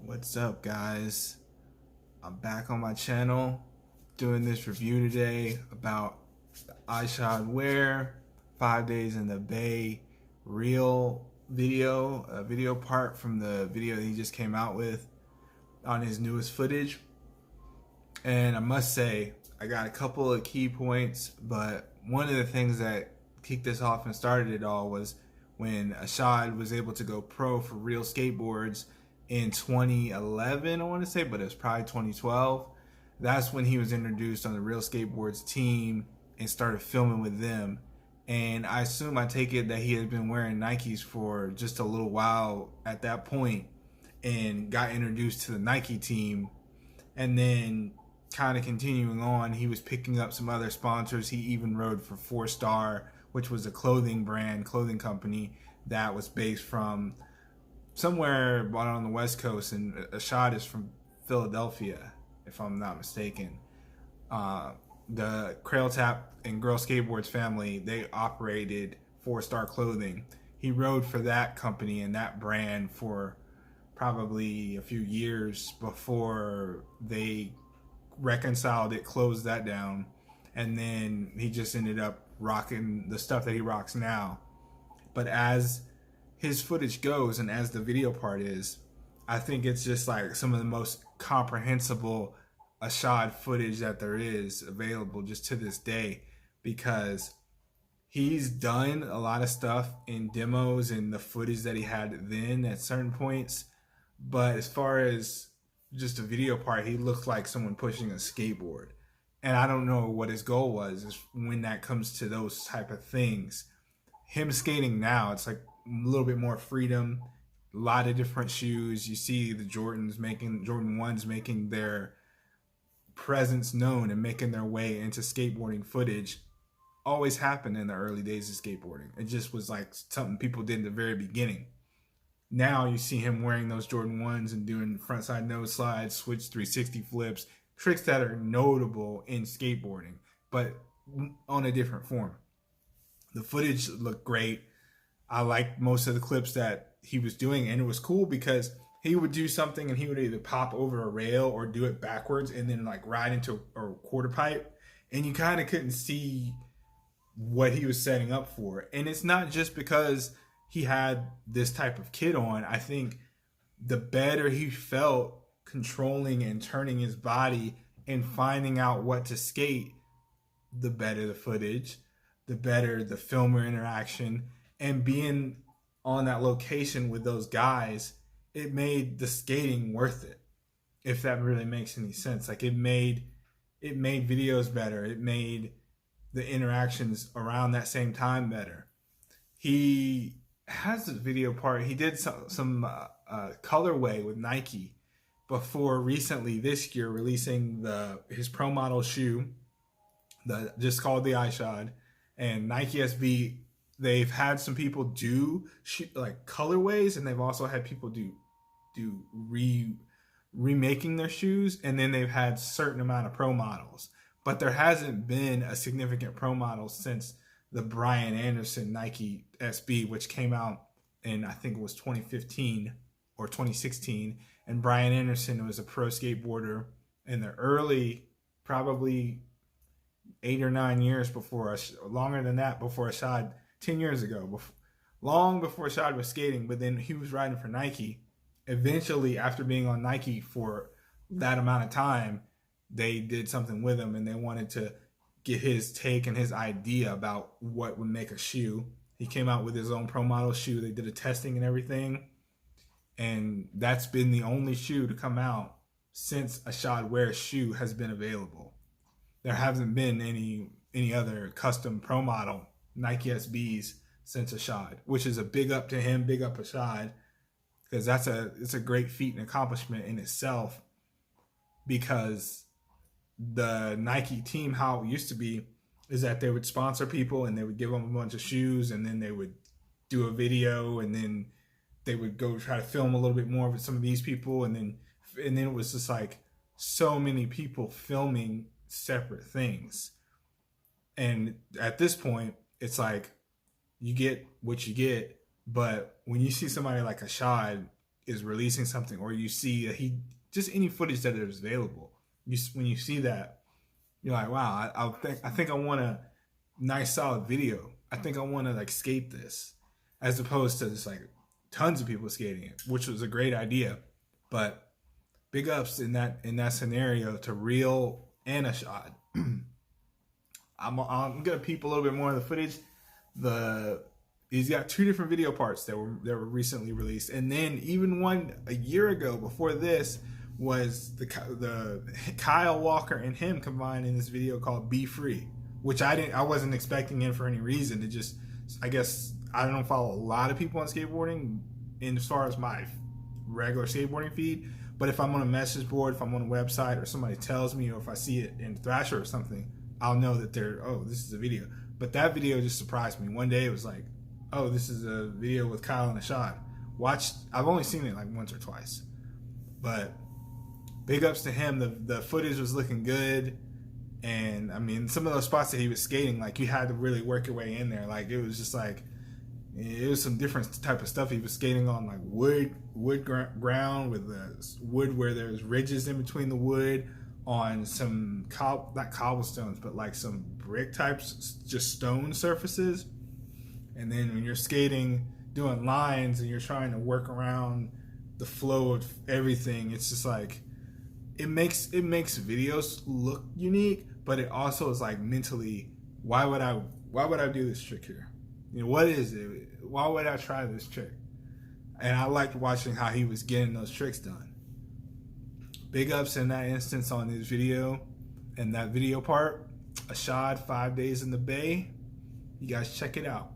What's up, guys? I'm back on my channel doing this review today about the Ishod Wair 5 days in the Bay Real video, a video part from the video that he just came out with on his newest footage. And I must say, I got a couple of key points, but one of the things that kicked this off and started it all was when Ishod was able to go pro for Real Skateboards in 2011, I want to say, but it was probably 2012. That's when he was introduced on the Real Skateboards team and started filming with them. And I take it that he had been wearing Nikes for just a little while at that point and got introduced to the Nike team. And then kind of continuing on, he was picking up some other sponsors. He even rode for 4-Star, which was a clothing company that was based from somewhere on the West Coast, and Ishod is from Philadelphia, if I'm not mistaken. The Crail Tap and Girl Skateboards family, they operated 4-Star Clothing. He rode for that company and that brand for probably a few years before they reconciled it, closed that down, and then he just ended up rocking the stuff that he rocks now. But as his footage goes and as the video part is, I think it's just like some of the most comprehensible Ishod footage that there is available just to this day, because he's done a lot of stuff in demos and the footage that he had then at certain points. But as far as just a video part, he looked like someone pushing a skateboard. And I don't know what his goal was is when that comes to those type of things. Him skating now, it's like a little bit more freedom, a lot of different shoes. You see the Jordan 1s making their presence known and making their way into skateboarding footage. Always happened in the early days of skateboarding. It just was like something people did in the very beginning. Now you see him wearing those Jordan 1s and doing frontside nose slides, switch 360 flips, tricks that are notable in skateboarding, but on a different form. The footage looked great. I liked most of the clips that he was doing, and it was cool because he would do something and he would either pop over a rail or do it backwards and then like ride into a quarter pipe, and you kind of couldn't see what he was setting up for. And it's not just because he had this type of kit on. I think the better he felt controlling and turning his body and finding out what to skate, the better the footage, the better the filmer interaction. And being on that location with those guys, it made the skating worth it, if that really makes any sense. Like it made videos better. It made the interactions around that same time better. He has a video part. He did some colorway with Nike before recently this year releasing his pro model shoe, just called the Ishod, and Nike SB. They've had some people do like colorways, and they've also had people do remaking their shoes, and then they've had certain amount of pro models. But there hasn't been a significant pro model since the Brian Anderson Nike SB, which came out in, I think it was 2015 or 2016. And Brian Anderson was a pro skateboarder in the early, probably 8 or 9 years before, longer than that, before Ishod, 10 years ago, long before Ishod was skating. But then he was riding for Nike. Eventually, after being on Nike for that amount of time, they did something with him and they wanted to get his take and his idea about what would make a shoe. He came out with his own pro model shoe. They did a testing and everything, and that's been the only shoe to come out since Ishod Wair's shoe has been available. There hasn't been any other custom pro model Nike SBs since Ishod, which is a big up to him, big up Ishod, because it's a great feat and accomplishment in itself. Because the Nike team, how it used to be, is that they would sponsor people and they would give them a bunch of shoes, and then they would do a video, and then they would go try to film a little bit more with some of these people, and then it was just like so many people filming separate things. And at this point, it's like you get what you get. But when you see somebody like Ishod, is releasing something, or you see that he just any footage that is available. When you see that, you're like, wow, I think I want a nice solid video. I think I want to like skate this, as opposed to just like tons of people skating it, which was a great idea. But big ups in that scenario to Real and Ishod. I'm gonna peep a little bit more of the footage. He's got 2 different video parts that were recently released, and then even one a year ago before this was the Kyle Walker and him combined in this video called "Be Free," which I wasn't expecting in for any reason. It just, I guess I don't follow a lot of people on skateboarding in as far as my regular skateboarding feed, but if I'm on a message board, if I'm on a website, or somebody tells me, or if I see it in Thrasher or something, I'll know that this is a video. But that video just surprised me. One day it was like, oh, this is a video with Kyle and Ishod. I've only seen it like once or twice, but big ups to him. The footage was looking good, and I mean, some of those spots that he was skating, like, you had to really work your way in there. Like, it was just like, it was some different type of stuff. He was skating on like wood ground with the wood where there's ridges in between the wood, on some not cobblestones, but like some brick types, just stone surfaces. And then when you're skating, doing lines, and you're trying to work around the flow of everything, it's just like, it makes videos look unique, but it also is like mentally, why would I do this trick here? You know, what is it? Why would I try this trick? And I liked watching how he was getting those tricks done. Big ups in that instance on this video, and that video part, Ishod, 5 days in the Bay. You guys check it out.